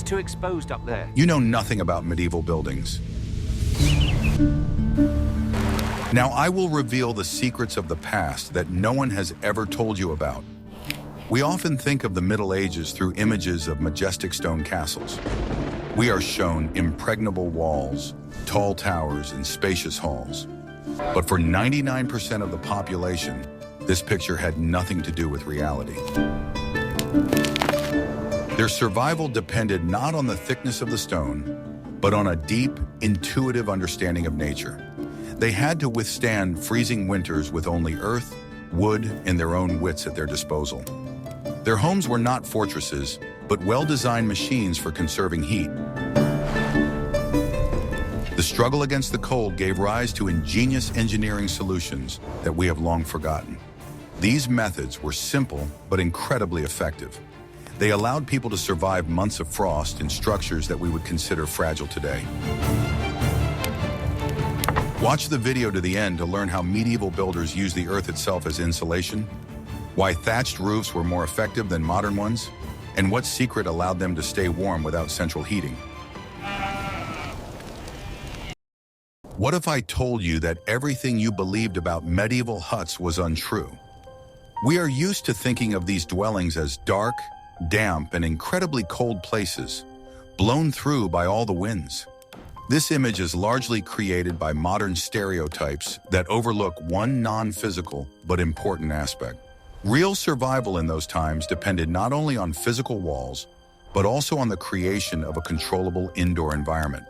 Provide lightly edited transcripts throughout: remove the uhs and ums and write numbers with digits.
too exposed up there. You know nothing about medieval buildings. Now I will reveal the secrets of the past that no one has ever told you about. We often think of the Middle Ages through images of majestic stone castles. We are shown impregnable walls, tall towers, and spacious halls. But for 99% of the population, this picture had nothing to do with reality. Their survival depended not on the thickness of the stone, but on a deep, intuitive understanding of nature. They had to withstand freezing winters with only earth, wood, and their own wits at their disposal. Their homes were not fortresses, but well-designed machines for conserving heat. The struggle against the cold gave rise to ingenious engineering solutions that we have long forgotten. These methods were simple but incredibly effective. They allowed people to survive months of frost in structures that we would consider fragile today. Watch the video to the end to learn how medieval builders used the earth itself as insulation, why thatched roofs were more effective than modern ones, and what secret allowed them to stay warm without central heating. What if I told you that everything you believed about medieval huts was untrue? We are used to thinking of these dwellings as dark, damp, and incredibly cold places, blown through by all the winds. This image is largely created by modern stereotypes that overlook one non-physical but important aspect. Real survival in those times depended not only on physical walls, but also on the creation of a controllable indoor environment.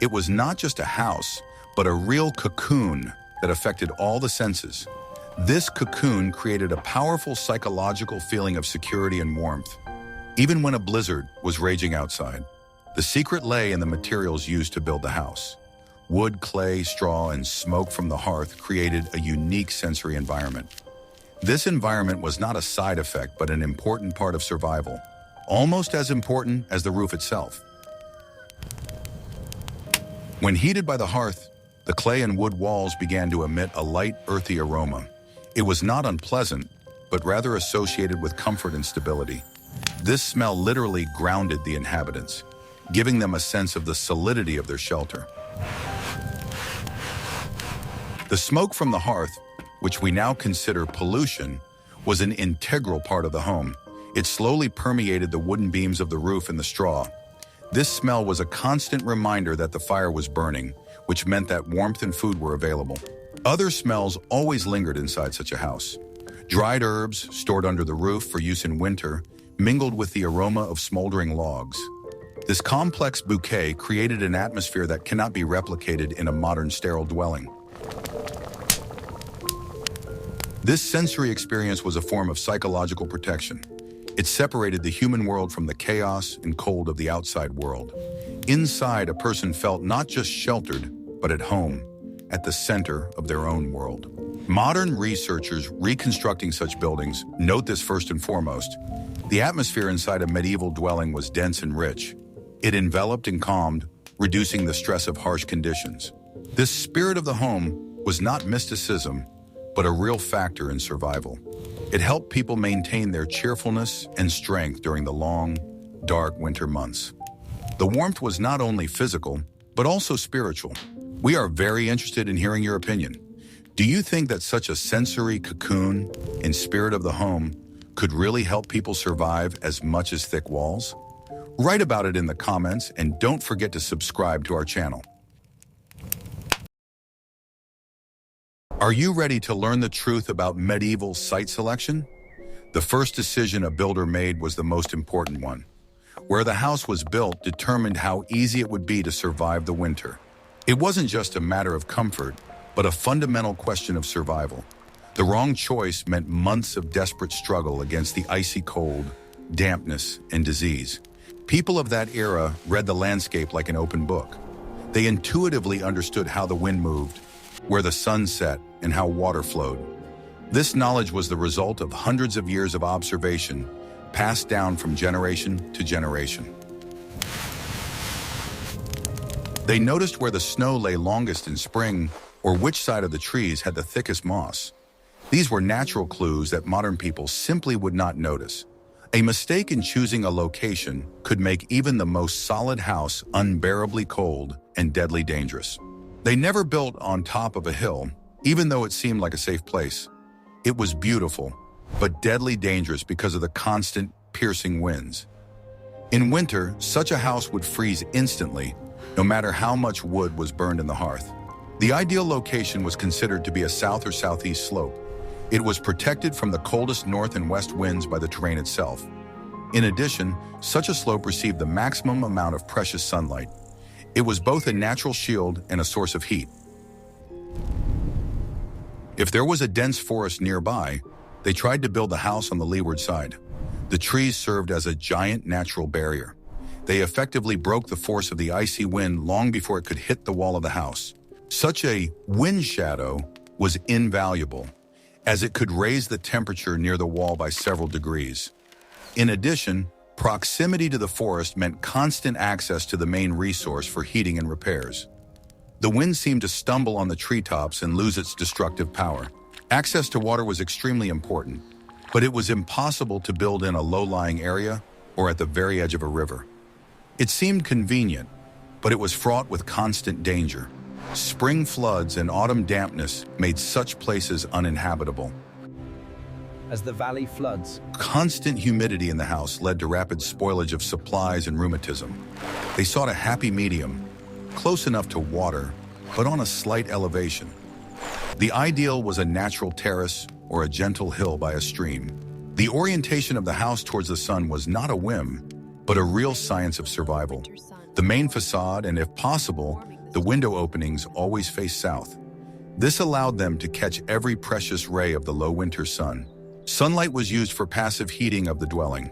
It was not just a house, but a real cocoon that affected all the senses. This cocoon created a powerful psychological feeling of security and warmth, even when a blizzard was raging outside. The secret lay in the materials used to build the house. Wood, clay, straw, and smoke from the hearth created a unique sensory environment. This environment was not a side effect, but an important part of survival, almost as important as the roof itself. When heated by the hearth, the clay and wood walls began to emit a light, earthy aroma. It was not unpleasant, but rather associated with comfort and stability. This smell literally grounded the inhabitants, giving them a sense of the solidity of their shelter. The smoke from the hearth, which we now consider pollution, was an integral part of the home. It slowly permeated the wooden beams of the roof and the straw. This smell was a constant reminder that the fire was burning, which meant that warmth and food were available. Other smells always lingered inside such a house. Dried herbs, stored under the roof for use in winter, mingled with the aroma of smoldering logs. This complex bouquet created an atmosphere that cannot be replicated in a modern sterile dwelling. This sensory experience was a form of psychological protection. It separated the human world from the chaos and cold of the outside world. Inside, a person felt not just sheltered, but at home, at the center of their own world. Modern researchers reconstructing such buildings note this first and foremost. The atmosphere inside a medieval dwelling was dense and rich. It enveloped and calmed, reducing the stress of harsh conditions. This spirit of the home was not mysticism, but a real factor in survival. It helped people maintain their cheerfulness and strength during the long, dark winter months. The warmth was not only physical, but also spiritual. We are very interested in hearing your opinion. Do you think that such a sensory cocoon and spirit of the home could really help people survive as much as thick walls? Write about it in the comments and don't forget to subscribe to our channel. Are you ready to learn the truth about medieval site selection? The first decision a builder made was the most important one. Where the house was built determined how easy it would be to survive the winter. It wasn't just a matter of comfort, but a fundamental question of survival. The wrong choice meant months of desperate struggle against the icy cold, dampness, and disease. People of that era read the landscape like an open book. They intuitively understood how the wind moved, where the sun set, and how water flowed. This knowledge was the result of hundreds of years of observation, passed down from generation to generation. They noticed where the snow lay longest in spring, or which side of the trees had the thickest moss. These were natural clues that modern people simply would not notice. A mistake in choosing a location could make even the most solid house unbearably cold and deadly dangerous. They never built on top of a hill, even though it seemed like a safe place. It was beautiful, but deadly dangerous because of the constant, piercing winds. In winter, such a house would freeze instantly, no matter how much wood was burned in the hearth. The ideal location was considered to be a south or southeast slope. It was protected from the coldest north and west winds by the terrain itself. In addition, such a slope received the maximum amount of precious sunlight. It was both a natural shield and a source of heat. If there was a dense forest nearby, they tried to build the house on the leeward side. The trees served as a giant natural barrier. They effectively broke the force of the icy wind long before it could hit the wall of the house. Such a wind shadow was invaluable, as it could raise the temperature near the wall by several degrees. In addition, proximity to the forest meant constant access to the main resource for heating and repairs. The wind seemed to stumble on the treetops and lose its destructive power. Access to water was extremely important, but it was impossible to build in a low-lying area or at the very edge of a river. It seemed convenient, but it was fraught with constant danger. Spring floods and autumn dampness made such places uninhabitable. As the valley floods, Constant humidity in the house led to rapid spoilage of supplies and rheumatism. They sought a happy medium, close enough to water, but on a slight elevation. The ideal was a natural terrace or a gentle hill by a stream. The orientation of the house towards the sun was not a whim, but a real science of survival. The main facade, and if possible, the window openings always faced south. This allowed them to catch every precious ray of the low winter sun. Sunlight was used for passive heating of the dwelling.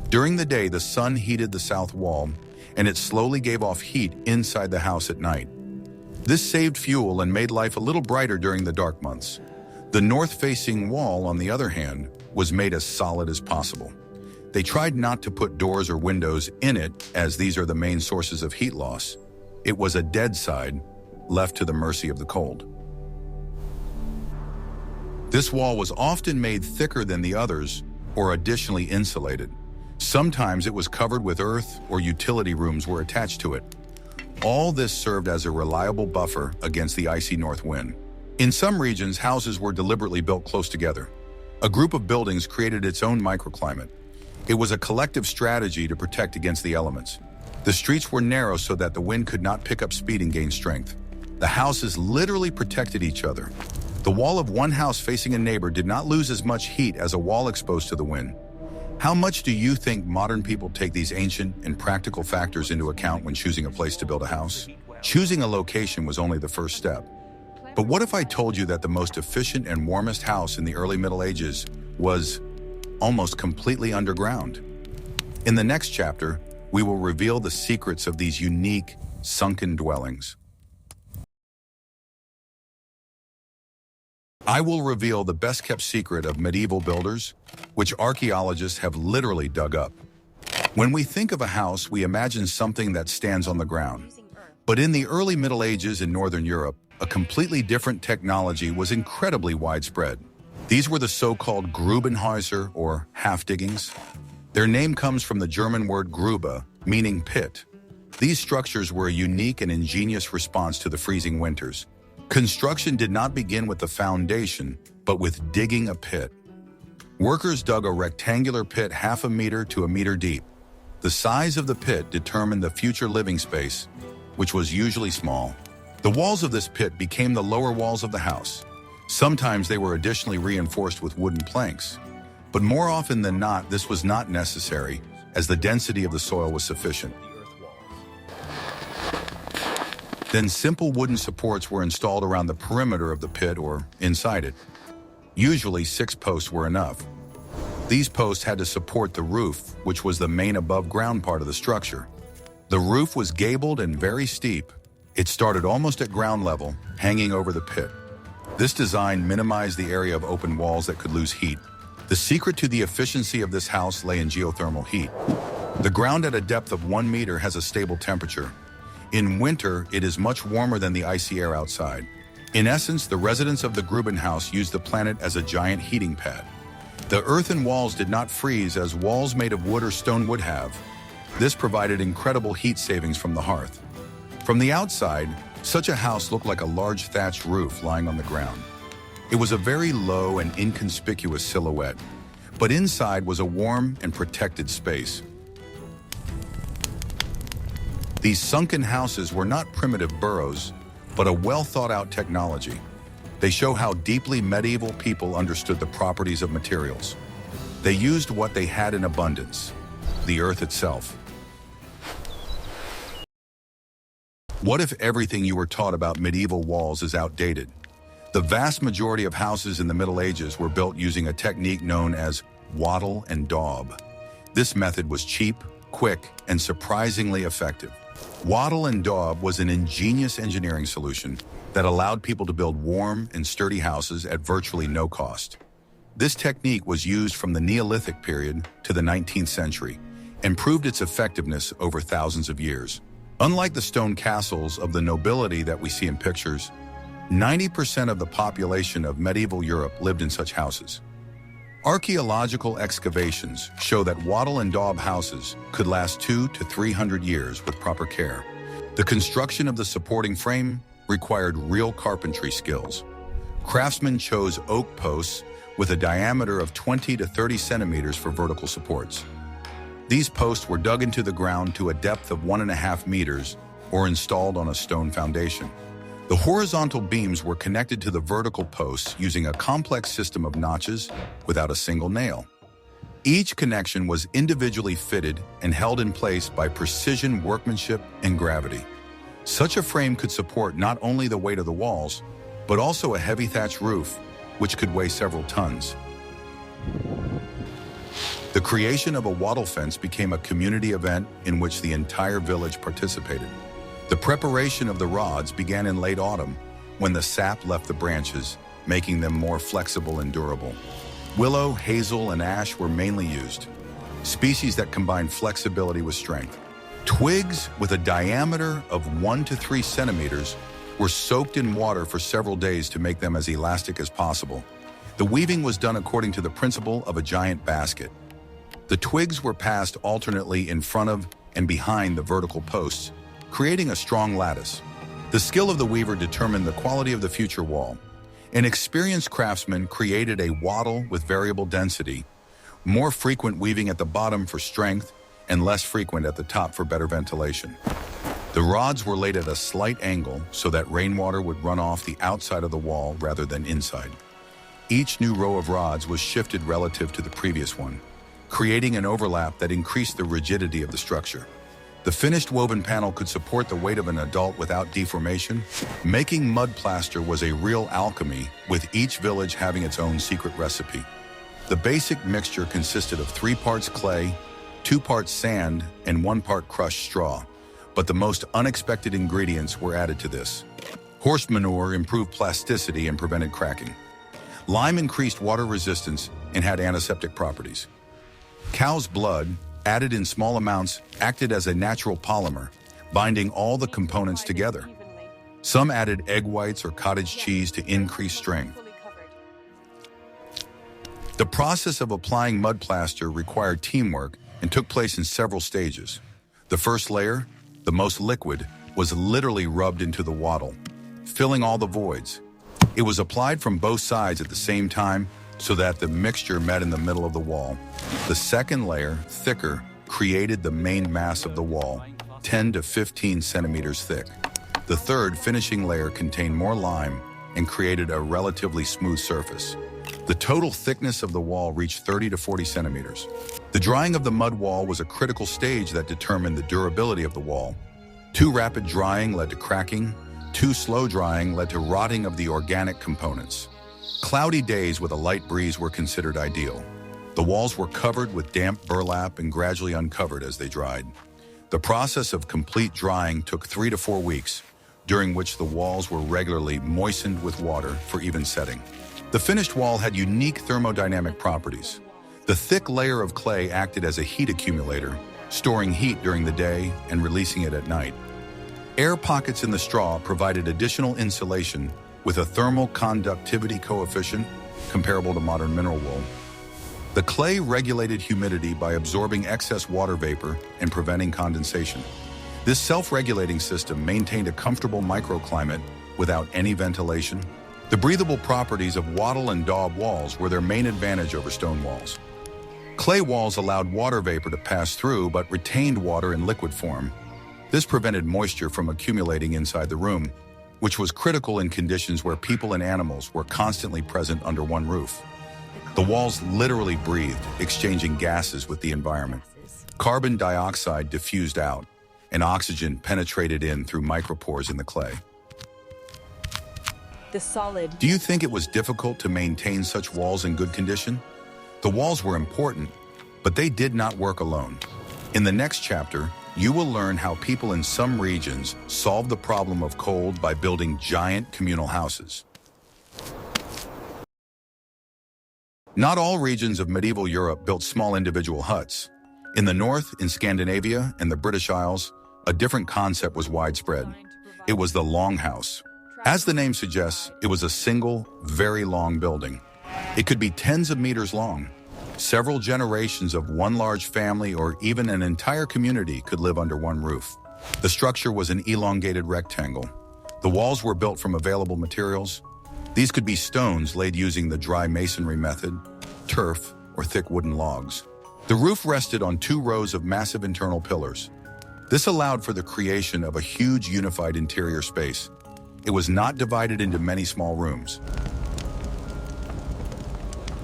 During the day, the sun heated the south wall, and it slowly gave off heat inside the house at night. This saved fuel and made life a little brighter during the dark months. The north-facing wall, on the other hand, was made as solid as possible. They tried not to put doors or windows in it, as these are the main sources of heat loss. It was a dead side, left to the mercy of the cold. This wall was often made thicker than the others, or additionally insulated. Sometimes it was covered with earth, or utility rooms were attached to it. All this served as a reliable buffer against the icy north wind. In some regions, houses were deliberately built close together. A group of buildings created its own microclimate. It was a collective strategy to protect against the elements. The streets were narrow so that the wind could not pick up speed and gain strength. The houses literally protected each other. The wall of one house facing a neighbor did not lose as much heat as a wall exposed to the wind. How much do you think modern people take these ancient and practical factors into account when choosing a place to build a house? Choosing a location was only the first step. But what if I told you that the most efficient and warmest house in the early Middle Ages was almost completely underground? In the next chapter, we will reveal the secrets of these unique, sunken dwellings. I will reveal the best-kept secret of medieval builders, which archaeologists have literally dug up. When we think of a house, we imagine something that stands on the ground. But in the early Middle Ages in Northern Europe, a completely different technology was incredibly widespread. These were the so-called Grubenhäuser, or half-diggings. Their name comes from the German word Grube, meaning pit. These structures were a unique and ingenious response to the freezing winters. Construction did not begin with the foundation, but with digging a pit. Workers dug a rectangular pit 1/2 meter to 1 meter deep. The size of the pit determined the future living space, which was usually small. The walls of this pit became the lower walls of the house. Sometimes they were additionally reinforced with wooden planks. But more often than not, this was not necessary, as the density of the soil was sufficient. Then simple wooden supports were installed around the perimeter of the pit or inside it. Usually 6 posts were enough. These posts had to support the roof, which was the main above-ground part of the structure. The roof was gabled and very steep. It started almost at ground level, hanging over the pit. This design minimized the area of open walls that could lose heat. The secret to the efficiency of this house lay in geothermal heat. The ground at a depth of 1 meter has a stable temperature. In winter, it is much warmer than the icy air outside. In essence, the residents of the Grubenhaus used the planet as a giant heating pad. The earthen walls did not freeze as walls made of wood or stone would have. This provided incredible heat savings from the hearth. From the outside, such a house looked like a large thatched roof lying on the ground. It was a very low and inconspicuous silhouette, but inside was a warm and protected space. These sunken houses were not primitive burrows, but a well-thought-out technology. They show how deeply medieval people understood the properties of materials. They used what they had in abundance, the earth itself. What if everything you were taught about medieval walls is outdated? The vast majority of houses in the Middle Ages were built using a technique known as Wattle and Daub. This method was cheap, quick, and surprisingly effective. Wattle and Daub was an ingenious engineering solution that allowed people to build warm and sturdy houses at virtually no cost. This technique was used from the Neolithic period to the 19th century and proved its effectiveness over thousands of years. Unlike the stone castles of the nobility that we see in pictures, 90% of the population of medieval Europe lived in such houses. Archaeological excavations show that Wattle and Daub houses could last 200 to 300 years with proper care. The construction of the supporting frame required real carpentry skills. Craftsmen chose oak posts with a diameter of 20 to 30 centimeters for vertical supports. These posts were dug into the ground to a depth of 1.5 meters or installed on a stone foundation. The horizontal beams were connected to the vertical posts using a complex system of notches without a single nail. Each connection was individually fitted and held in place by precision workmanship and gravity. Such a frame could support not only the weight of the walls, but also a heavy thatch roof, which could weigh several tons. The creation of a wattle fence became a community event in which the entire village participated. The preparation of the rods began in late autumn, when the sap left the branches, making them more flexible and durable. Willow, hazel, and ash were mainly used, species that combined flexibility with strength. Twigs with a diameter of 1 to 3 centimeters were soaked in water for several days to make them as elastic as possible. The weaving was done according to the principle of a giant basket. The twigs were passed alternately in front of and behind the vertical posts, creating a strong lattice. The skill of the weaver determined the quality of the future wall. An experienced craftsman created a wattle with variable density, more frequent weaving at the bottom for strength and less frequent at the top for better ventilation. The rods were laid at a slight angle so that rainwater would run off the outside of the wall rather than inside. Each new row of rods was shifted relative to the previous one, creating an overlap that increased the rigidity of the structure. The finished woven panel could support the weight of an adult without deformation. Making mud plaster was a real alchemy, with each village having its own secret recipe. The basic mixture consisted of 3 parts clay, 2 parts sand, and 1 part crushed straw. But the most unexpected ingredients were added to this. Horse manure improved plasticity and prevented cracking. Lime increased water resistance and had antiseptic properties. Cow's blood, added in small amounts, acted as a natural polymer, binding all the components together. Some added egg whites or cottage cheese to increase strength. The process of applying mud plaster required teamwork and took place in several stages. The first layer, the most liquid, was literally rubbed into the wattle, filling all the voids. It was applied from both sides at the same time so that the mixture met in the middle of the wall. The second layer, thicker, created the main mass of the wall, 10 to 15 centimeters thick. The third, finishing layer contained more lime and created a relatively smooth surface. The total thickness of the wall reached 30 to 40 centimeters. The drying of the mud wall was a critical stage that determined the durability of the wall. Too rapid drying led to cracking. Too slow drying led to rotting of the organic components. Cloudy days with a light breeze were considered ideal. The walls were covered with damp burlap and gradually uncovered as they dried. The process of complete drying took 3 to 4 weeks, during which the walls were regularly moistened with water for even setting. The finished wall had unique thermodynamic properties. The thick layer of clay acted as a heat accumulator, storing heat during the day and releasing it at night. Air pockets in the straw provided additional insulation with a thermal conductivity coefficient comparable to modern mineral wool. The clay regulated humidity by absorbing excess water vapor and preventing condensation. This self-regulating system maintained a comfortable microclimate without any ventilation. The breathable properties of Wattle and Daub walls were their main advantage over stone walls. Clay walls allowed water vapor to pass through but retained water in liquid form. This prevented moisture from accumulating inside the room, which was critical in conditions where people and animals were constantly present under one roof. The walls literally breathed, exchanging gases with the environment. Carbon dioxide diffused out, and oxygen penetrated in through micropores in the clay. Do you think it was difficult to maintain such walls in good condition? The walls were important, but they did not work alone. In the next chapter, you will learn how people in some regions solved the problem of cold by building giant communal houses. Not all regions of medieval Europe built small individual huts. In the north, in Scandinavia, and the British Isles, a different concept was widespread. It was the longhouse. As the name suggests, it was a single, very long building. It could be tens of meters long. Several generations of one large family or even an entire community could live under one roof. The structure was an elongated rectangle. The walls were built from available materials. These could be stones laid using the dry masonry method, turf, or thick wooden logs. The roof rested on 2 rows of massive internal pillars. This allowed for the creation of a huge unified interior space. It was not divided into many small rooms.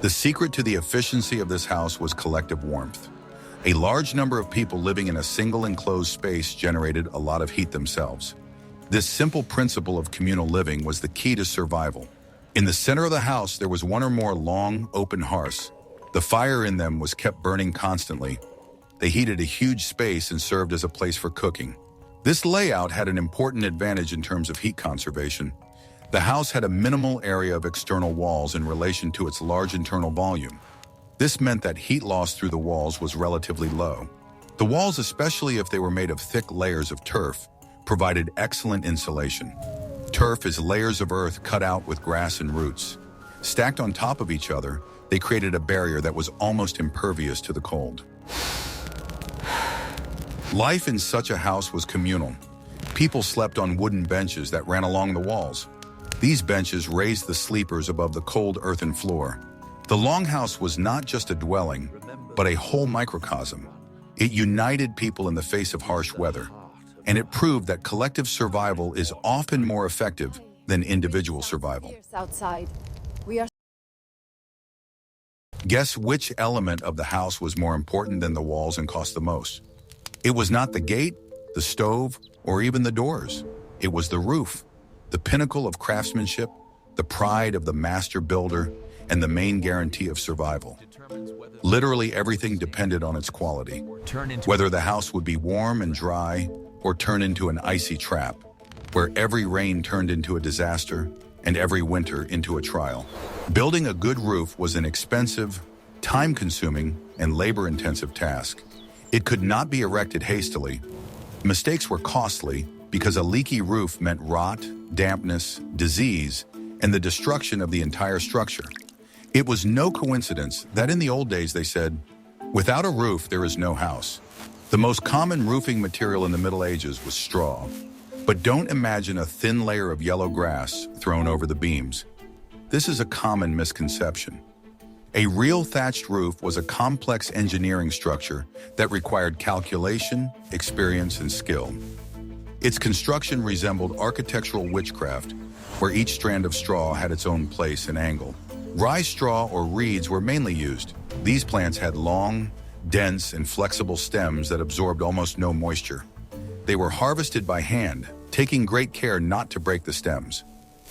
The secret to the efficiency of this house was collective warmth. A large number of people living in a single enclosed space generated a lot of heat themselves. This simple principle of communal living was the key to survival. In the center of the house, there was one or more long, open hearths. The fire in them was kept burning constantly. They heated a huge space and served as a place for cooking. This layout had an important advantage in terms of heat conservation. The house had a minimal area of external walls in relation to its large internal volume. This meant that heat loss through the walls was relatively low. The walls, especially if they were made of thick layers of turf, provided excellent insulation. Turf is layers of earth cut out with grass and roots. Stacked on top of each other, they created a barrier that was almost impervious to the cold. Life in such a house was communal. People slept on wooden benches that ran along the walls. These benches raised the sleepers above the cold earthen floor. The longhouse was not just a dwelling, but a whole microcosm. It united people in the face of harsh weather, and it proved that collective survival is often more effective than individual survival. Guess which element of the house was more important than the walls and cost the most? It was not the gate, the stove, or even the doors. It was the roof, the pinnacle of craftsmanship, the pride of the master builder, and the main guarantee of survival. Literally everything depended on its quality, whether the house would be warm and dry or turn into an icy trap, where every rain turned into a disaster and every winter into a trial. Building a good roof was an expensive, time-consuming, and labor-intensive task. It could not be erected hastily. Mistakes were costly because a leaky roof meant rot, dampness, disease, and the destruction of the entire structure. It was no coincidence that in the old days they said, "Without a roof, there is no house." The most common roofing material in the Middle Ages was straw. But don't imagine a thin layer of yellow grass thrown over the beams. This is a common misconception. A real thatched roof was a complex engineering structure that required calculation, experience, and skill. Its construction resembled architectural witchcraft, where each strand of straw had its own place and angle. Rye straw or reeds were mainly used. These plants had long, dense, and flexible stems that absorbed almost no moisture. They were harvested by hand, taking great care not to break the stems.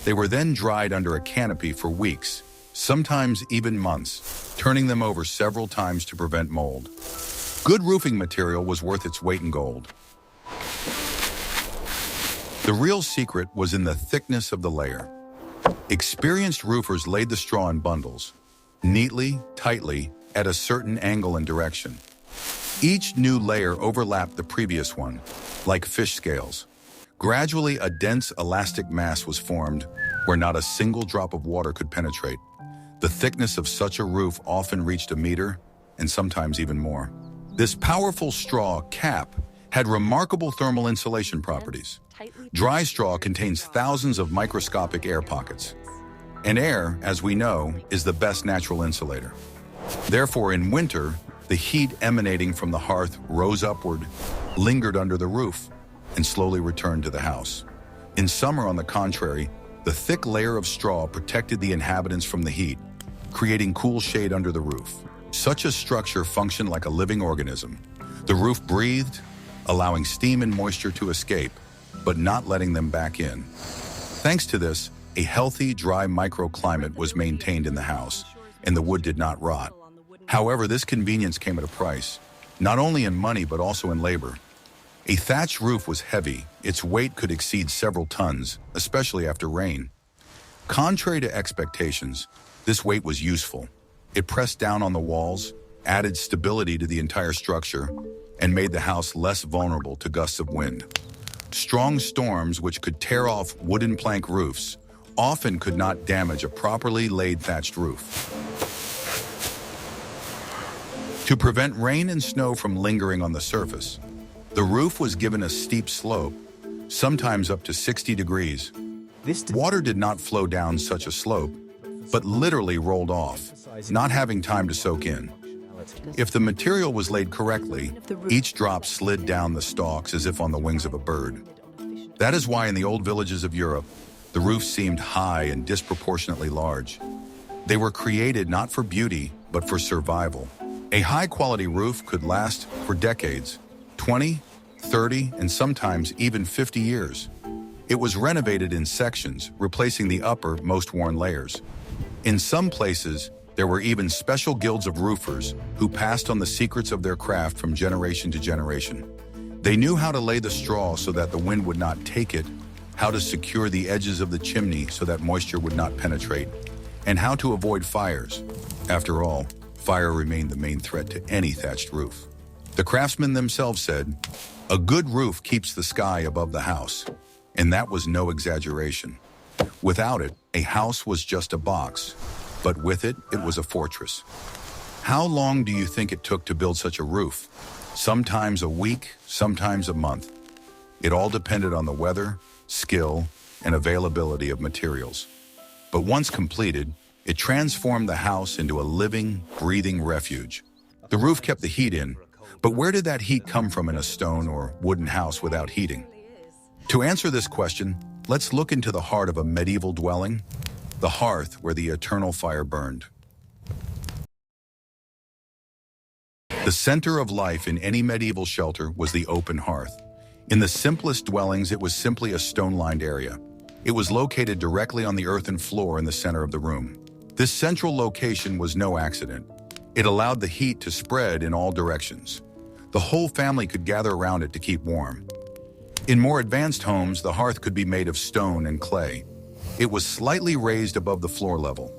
They were then dried under a canopy for weeks, sometimes even months, turning them over several times to prevent mold. Good roofing material was worth its weight in gold. The real secret was in the thickness of the layer. Experienced roofers laid the straw in bundles, neatly, tightly, at a certain angle and direction. Each new layer overlapped the previous one, like fish scales. Gradually, a dense, elastic mass was formed where not a single drop of water could penetrate. The thickness of such a roof often reached a meter, and sometimes even more. This powerful straw cap had remarkable thermal insulation properties. Dry straw contains thousands of microscopic air pockets. And air, as we know, is the best natural insulator. Therefore, in winter, the heat emanating from the hearth rose upward, lingered under the roof, and slowly returned to the house. In summer, on the contrary, the thick layer of straw protected the inhabitants from the heat, creating cool shade under the roof. Such a structure functioned like a living organism. The roof breathed, allowing steam and moisture to escape, but not letting them back in. Thanks to this, a healthy, dry microclimate was maintained in the house, and the wood did not rot. However, this convenience came at a price, not only in money but also in labor. A thatched roof was heavy. Its weight could exceed several tons, especially after rain. Contrary to expectations, this weight was useful. It pressed down on the walls, added stability to the entire structure, and made the house less vulnerable to gusts of wind. Strong storms, which could tear off wooden plank roofs, often could not damage a properly laid thatched roof. To prevent rain and snow from lingering on the surface, the roof was given a steep slope, sometimes up to 60 degrees. Water did not flow down such a slope, but literally rolled off, not having time to soak in. If the material was laid correctly, each drop slid down the stalks as if on the wings of a bird. That is why in the old villages of Europe, the roofs seemed high and disproportionately large. They were created not for beauty, but for survival. A high-quality roof could last for decades, 20, 30, and sometimes even 50 years. It was renovated in sections, replacing the upper, most worn layers. In some places, there were even special guilds of roofers who passed on the secrets of their craft from generation to generation. They knew how to lay the straw so that the wind would not take it, how to secure the edges of the chimney so that moisture would not penetrate, and how to avoid fires. After all, fire remained the main threat to any thatched roof. The craftsmen themselves said, "A good roof keeps the sky above the house," and that was no exaggeration. Without it, a house was just a box, but with it, it was a fortress. How long do you think it took to build such a roof? Sometimes a week, sometimes a month. It all depended on the weather, skill, and availability of materials. But once completed, it transformed the house into a living, breathing refuge. The roof kept the heat in, but where did that heat come from in a stone or wooden house without heating? To answer this question, let's look into the heart of a medieval dwelling, the hearth where the eternal fire burned. The center of life in any medieval shelter was the open hearth. In the simplest dwellings, it was simply a stone-lined area. It was located directly on the earthen floor in the center of the room. This central location was no accident. It allowed the heat to spread in all directions. The whole family could gather around it to keep warm. In more advanced homes, the hearth could be made of stone and clay. It was slightly raised above the floor level.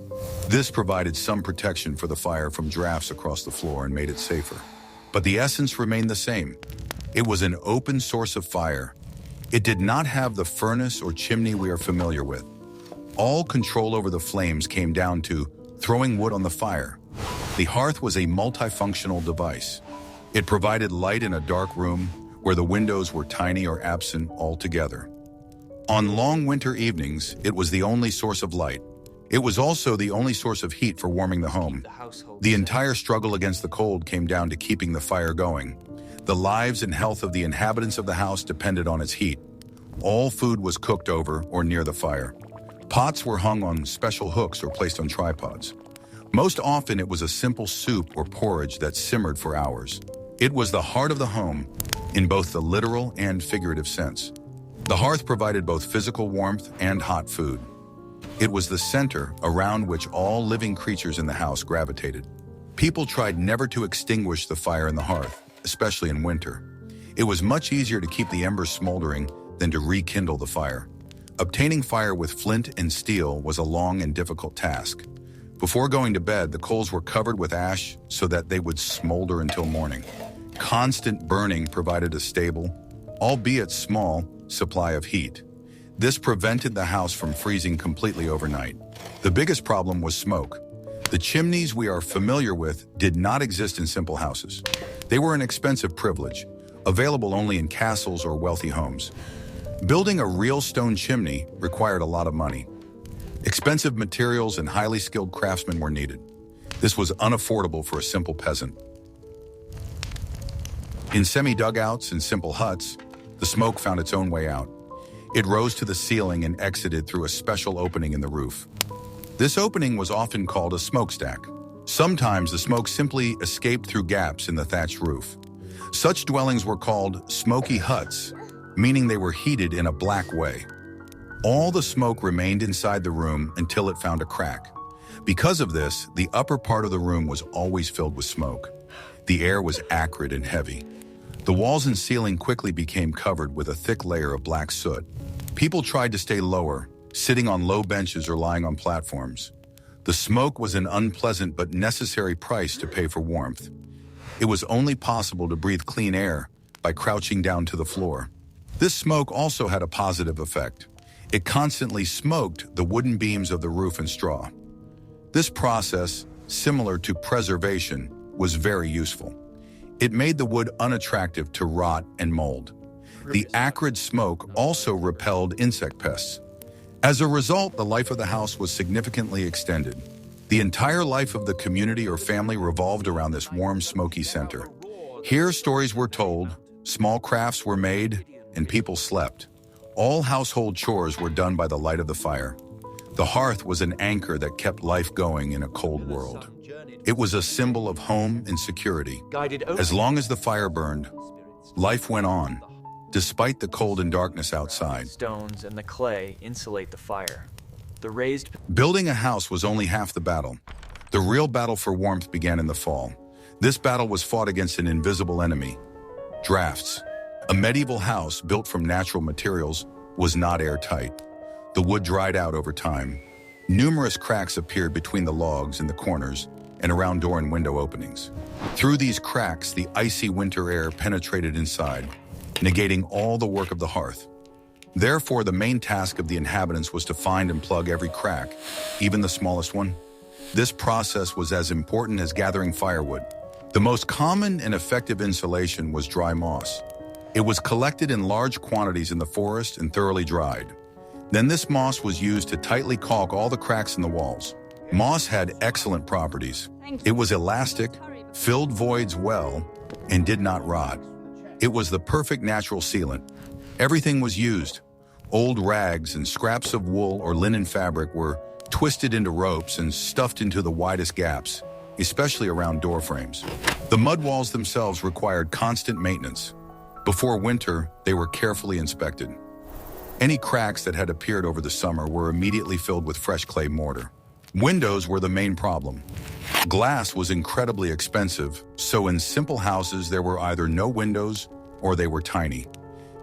This provided some protection for the fire from drafts across the floor and made it safer. But the essence remained the same. It was an open source of fire. It did not have the furnace or chimney we are familiar with. All control over the flames came down to throwing wood on the fire. The hearth was a multifunctional device. It provided light in a dark room where the windows were tiny or absent altogether. On long winter evenings, it was the only source of light. It was also the only source of heat for warming the home. The entire struggle against the cold came down to keeping the fire going. The lives and health of the inhabitants of the house depended on its heat. All food was cooked over or near the fire. Pots were hung on special hooks or placed on tripods. Most often, it was a simple soup or porridge that simmered for hours. It was the heart of the home, in both the literal and figurative sense. The hearth provided both physical warmth and hot food. It was the center around which all living creatures in the house gravitated. People tried never to extinguish the fire in the hearth, especially in winter. It was much easier to keep the embers smoldering than to rekindle the fire. Obtaining fire with flint and steel was a long and difficult task. Before going to bed, the coals were covered with ash so that they would smolder until morning. Constant burning provided a stable, albeit small, supply of heat. This prevented the house from freezing completely overnight. The biggest problem was smoke. The chimneys we are familiar with did not exist in simple houses. They were an expensive privilege, available only in castles or wealthy homes. Building a real stone chimney required a lot of money. Expensive materials and highly skilled craftsmen were needed. This was unaffordable for a simple peasant. In semi-dugouts and simple huts, the smoke found its own way out. It rose to the ceiling and exited through a special opening in the roof. This opening was often called a smokestack. Sometimes the smoke simply escaped through gaps in the thatched roof. Such dwellings were called smoky huts, meaning they were heated in a black way. All the smoke remained inside the room until it found a crack. Because of this, the upper part of the room was always filled with smoke. The air was acrid and heavy. The walls and ceiling quickly became covered with a thick layer of black soot. People tried to stay lower, sitting on low benches or lying on platforms. The smoke was an unpleasant but necessary price to pay for warmth. It was only possible to breathe clean air by crouching down to the floor. This smoke also had a positive effect. It constantly smoked the wooden beams of the roof and straw. This process, similar to preservation, was very useful. It made the wood unattractive to rot and mold. The acrid smoke also repelled insect pests. As a result, the life of the house was significantly extended. The entire life of the community or family revolved around this warm, smoky center. Here, stories were told, small crafts were made, and people slept. All household chores were done by the light of the fire. The hearth was an anchor that kept life going in a cold world. It was a symbol of home and security. As long as the fire burned, life went on, despite the cold and darkness outside. Stones and the clay insulate the fire. The raised... Building a house was only half the battle. The real battle for warmth began in the fall. This battle was fought against an invisible enemy, drafts. A medieval house built from natural materials was not airtight. The wood dried out over time. Numerous cracks appeared between the logs and the corners and around door and window openings. Through these cracks, the icy winter air penetrated inside, negating all the work of the hearth. Therefore, the main task of the inhabitants was to find and plug every crack, even the smallest one. This process was as important as gathering firewood. The most common and effective insulation was dry moss. It was collected in large quantities in the forest and thoroughly dried. Then this moss was used to tightly caulk all the cracks in the walls. Moss had excellent properties. It was elastic, filled voids well, and did not rot. It was the perfect natural sealant. Everything was used. Old rags and scraps of wool or linen fabric were twisted into ropes and stuffed into the widest gaps, especially around door frames. The mud walls themselves required constant maintenance. Before winter, they were carefully inspected. Any cracks that had appeared over the summer were immediately filled with fresh clay mortar. Windows were the main problem. Glass was incredibly expensive, so in simple houses there were either no windows or they were tiny.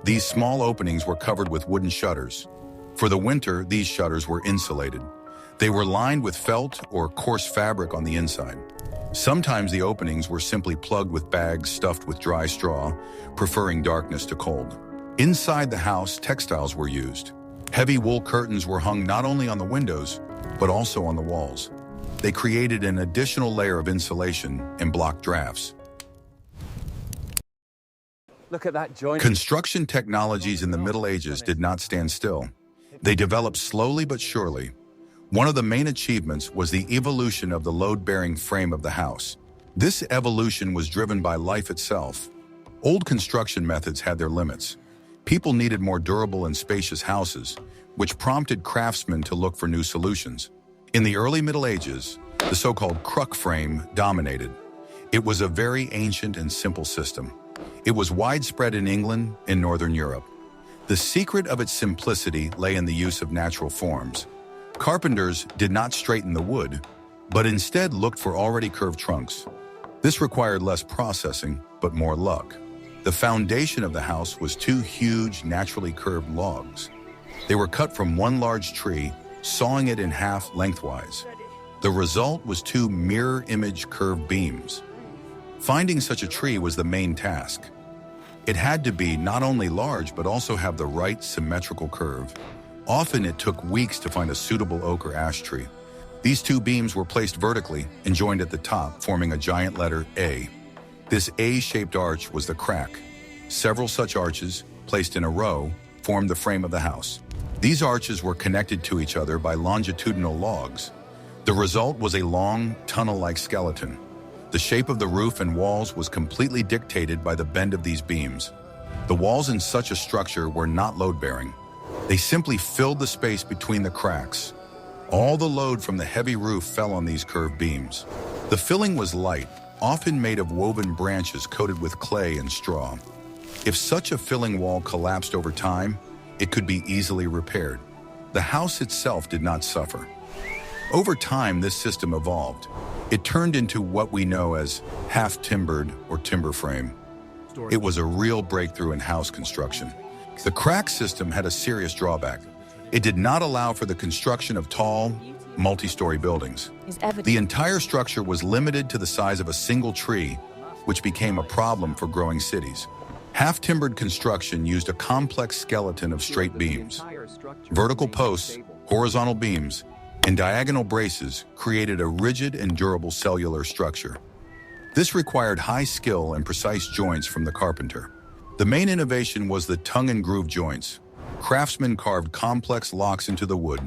These small openings were covered with wooden shutters. For the winter, these shutters were insulated. They were lined with felt or coarse fabric on the inside. Sometimes the openings were simply plugged with bags stuffed with dry straw, preferring darkness to cold. Inside the house, textiles were used. Heavy wool curtains were hung not only on the windows, but also on the walls. They created an additional layer of insulation and blocked drafts. Look at that joint. Construction technologies in the Middle Ages did not stand still. They developed slowly but surely. One of the main achievements was the evolution of the load-bearing frame of the house. This evolution was driven by life itself. Old construction methods had their limits. People needed more durable and spacious houses, which prompted craftsmen to look for new solutions. In the early Middle Ages, the so-called cruck frame dominated. It was a very ancient and simple system. It was widespread in England and Northern Europe. The secret of its simplicity lay in the use of natural forms. Carpenters did not straighten the wood, but instead looked for already curved trunks. This required less processing, but more luck. The foundation of the house was two huge, naturally curved logs. They were cut from one large tree, sawing it in half lengthwise. The result was two mirror-image curved beams. Finding such a tree was the main task. It had to be not only large, but also have the right symmetrical curve. Often it took weeks to find a suitable oak or ash tree. These two beams were placed vertically and joined at the top, forming a giant letter A. This A-shaped arch was the crack. Several such arches, placed in a row, formed the frame of the house. These arches were connected to each other by longitudinal logs. The result was a long, tunnel-like skeleton. The shape of the roof and walls was completely dictated by the bend of these beams. The walls in such a structure were not load-bearing. They simply filled the space between the cracks. All the load from the heavy roof fell on these curved beams. The filling was light, often made of woven branches coated with clay and straw. If such a filling wall collapsed over time, it could be easily repaired. The house itself did not suffer. Over time, this system evolved. It turned into what we know as half-timbered or timber frame. It was a real breakthrough in house construction. The crack system had a serious drawback. It did not allow for the construction of tall, multi-story buildings. The entire structure was limited to the size of a single tree, which became a problem for growing cities. Half-timbered construction used a complex skeleton of straight beams. Vertical posts, horizontal beams, and diagonal braces created a rigid and durable cellular structure. This required high skill and precise joints from the carpenter. The main innovation was the tongue and groove joints. Craftsmen carved complex locks into the wood,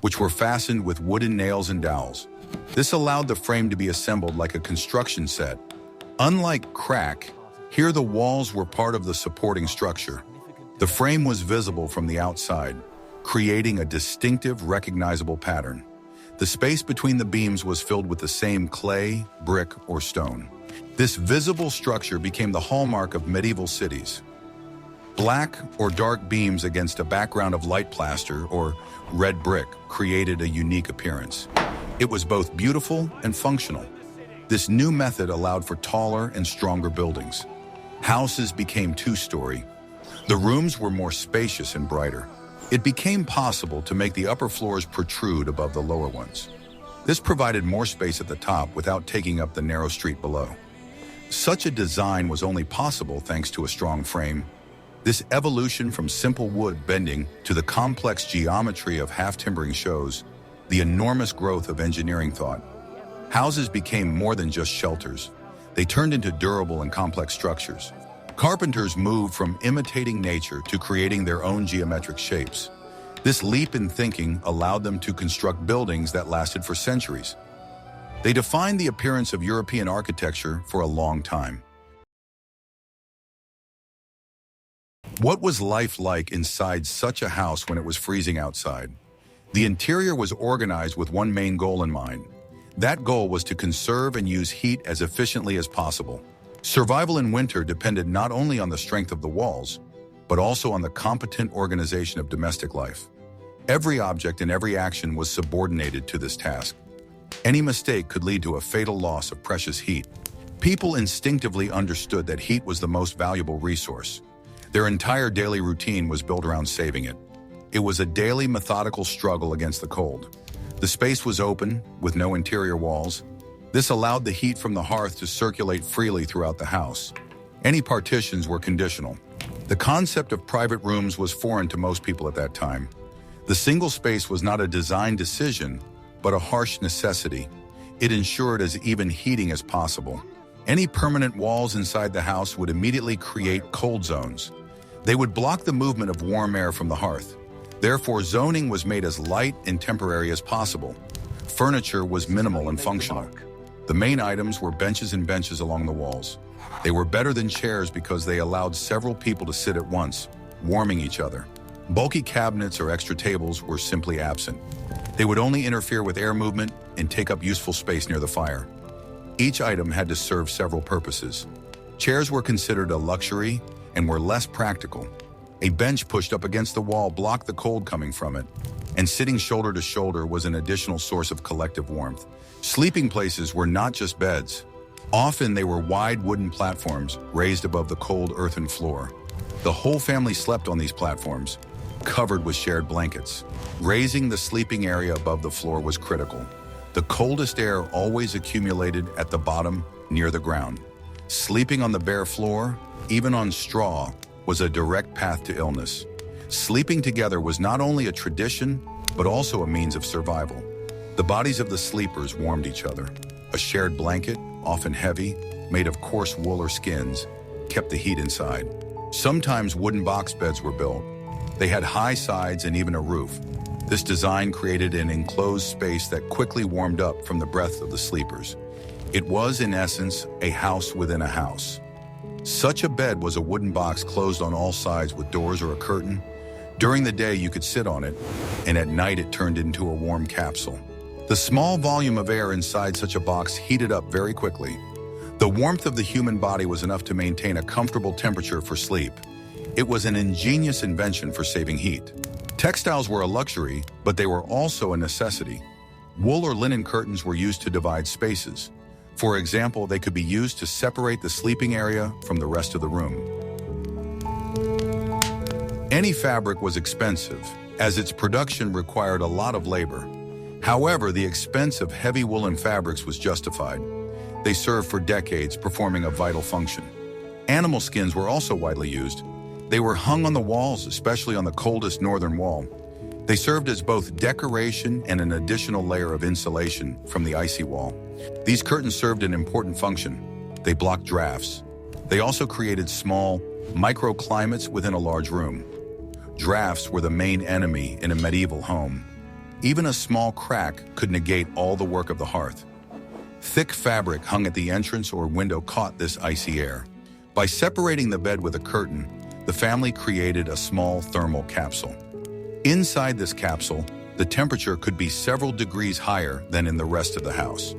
which were fastened with wooden nails and dowels. This allowed the frame to be assembled like a construction set. Unlike crack, here the walls were part of the supporting structure. The frame was visible from the outside, creating a distinctive, recognizable pattern. The space between the beams was filled with the same clay, brick, or stone. This visible structure became the hallmark of medieval cities. Black or dark beams against a background of light plaster or red brick created a unique appearance. It was both beautiful and functional. This new method allowed for taller and stronger buildings. Houses became two-story. The rooms were more spacious and brighter. It became possible to make the upper floors protrude above the lower ones. This provided more space at the top without taking up the narrow street below. Such a design was only possible thanks to a strong frame. This evolution from simple wood bending to the complex geometry of half-timbering shows the enormous growth of engineering thought. Houses became more than just shelters. They turned into durable and complex structures. Carpenters moved from imitating nature to creating their own geometric shapes. This leap in thinking allowed them to construct buildings that lasted for centuries. They defined the appearance of European architecture for a long time. What was life like inside such a house when it was freezing outside? The interior was organized with one main goal in mind. That goal was to conserve and use heat as efficiently as possible. Survival in winter depended not only on the strength of the walls, but also on the competent organization of domestic life. Every object and every action was subordinated to this task. Any mistake could lead to a fatal loss of precious heat. People instinctively understood that heat was the most valuable resource. Their entire daily routine was built around saving it. It was a daily methodical struggle against the cold. The space was open, with no interior walls. This allowed the heat from the hearth to circulate freely throughout the house. Any partitions were conditional. The concept of private rooms was foreign to most people at that time. The single space was not a design decision, but a harsh necessity. It ensured as even heating as possible. Any permanent walls inside the house would immediately create cold zones. They would block the movement of warm air from the hearth. Therefore, zoning was made as light and temporary as possible. Furniture was minimal and functional. The main items were benches and benches along the walls. They were better than chairs because they allowed several people to sit at once, warming each other. Bulky cabinets or extra tables were simply absent. They would only interfere with air movement and take up useful space near the fire. Each item had to serve several purposes. Chairs were considered a luxury and were less practical. A bench pushed up against the wall blocked the cold coming from it, and sitting shoulder to shoulder was an additional source of collective warmth. Sleeping places were not just beds. Often they were wide wooden platforms raised above the cold earthen floor. The whole family slept on these platforms, covered with shared blankets. Raising the sleeping area above the floor was critical. The coldest air always accumulated at the bottom, near the ground. Sleeping on the bare floor, even on straw, was a direct path to illness. Sleeping together was not only a tradition, but also a means of survival. The bodies of the sleepers warmed each other. A shared blanket, often heavy, made of coarse wool or skins, kept the heat inside. Sometimes wooden box beds were built. They had high sides and even a roof. This design created an enclosed space that quickly warmed up from the breath of the sleepers. It was, in essence, a house within a house. Such a bed was a wooden box closed on all sides with doors or a curtain. During the day, you could sit on it, and at night it turned into a warm capsule. The small volume of air inside such a box heated up very quickly. The warmth of the human body was enough to maintain a comfortable temperature for sleep. It was an ingenious invention for saving heat. Textiles were a luxury, but they were also a necessity. Wool or linen curtains were used to divide spaces. For example, they could be used to separate the sleeping area from the rest of the room. Any fabric was expensive, as its production required a lot of labor. However, the expense of heavy woolen fabrics was justified. They served for decades, performing a vital function. Animal skins were also widely used. They were hung on the walls, especially on the coldest northern wall. They served as both decoration and an additional layer of insulation from the icy wall. These curtains served an important function. They blocked drafts. They also created small, microclimates within a large room. Drafts were the main enemy in a medieval home. Even a small crack could negate all the work of the hearth. Thick fabric hung at the entrance or window caught this icy air. By separating the bed with a curtain, the family created a small thermal capsule. Inside this capsule, the temperature could be several degrees higher than in the rest of the house.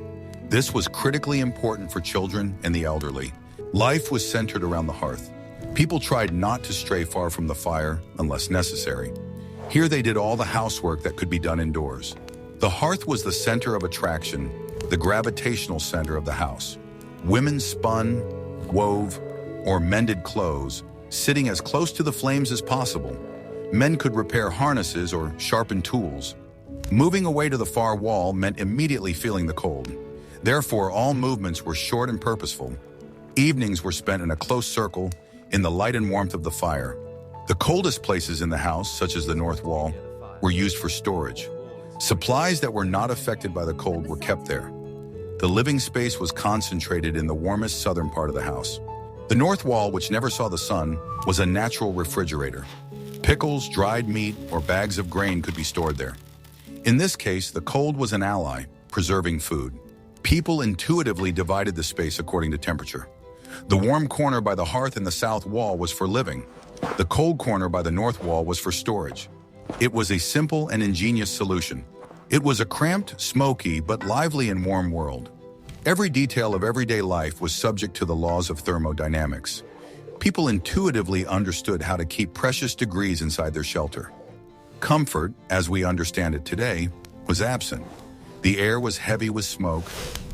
This was critically important for children and the elderly. Life was centered around the hearth. People tried not to stray far from the fire unless necessary. Here they did all the housework that could be done indoors. The hearth was the center of attraction, the gravitational center of the house. Women spun, wove, or mended clothes, sitting as close to the flames as possible. Men could repair harnesses or sharpen tools. Moving away to the far wall meant immediately feeling the cold. Therefore, all movements were short and purposeful. Evenings were spent in a close circle, in the light and warmth of the fire. The coldest places in the house, such as the north wall, were used for storage. Supplies that were not affected by the cold were kept there. The living space was concentrated in the warmest southern part of the house. The north wall, which never saw the sun, was a natural refrigerator. Pickles, dried meat, or bags of grain could be stored there. In this case, the cold was an ally, preserving food. People intuitively divided the space according to temperature. The warm corner by the hearth in the south wall was for living. The cold corner by the north wall was for storage. It was a simple and ingenious solution. It was a cramped, smoky, but lively and warm world. Every detail of everyday life was subject to the laws of thermodynamics. People intuitively understood how to keep precious degrees inside their shelter. Comfort, as we understand it today, was absent. The air was heavy with smoke,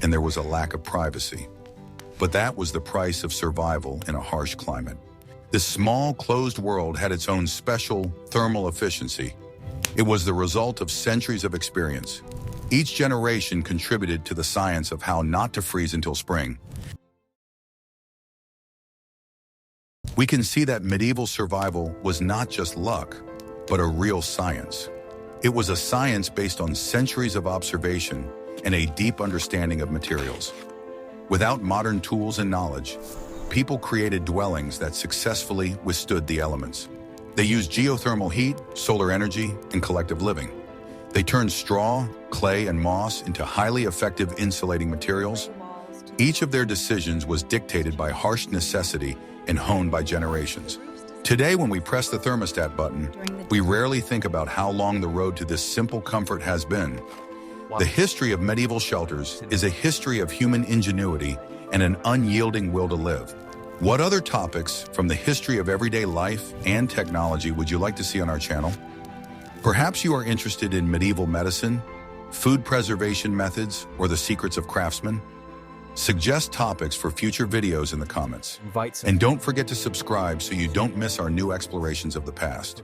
and there was a lack of privacy. But that was the price of survival in a harsh climate. This small, closed world had its own special thermal efficiency. It was the result of centuries of experience. Each generation contributed to the science of how not to freeze until spring. We can see that medieval survival was not just luck, but a real science. It was a science based on centuries of observation and a deep understanding of materials. Without modern tools and knowledge, people created dwellings that successfully withstood the elements. They used geothermal heat, solar energy, and collective living. They turned straw, clay, and moss into highly effective insulating materials. Each of their decisions was dictated by harsh necessity and honed by generations. Today, when we press the thermostat button, we rarely think about how long the road to this simple comfort has been. The history of medieval shelters is a history of human ingenuity and an unyielding will to live. What other topics from the history of everyday life and technology would you like to see on our channel? Perhaps you are interested in medieval medicine, food preservation methods, or the secrets of craftsmen? Suggest topics for future videos in the comments. And don't forget to subscribe so you don't miss our new explorations of the past.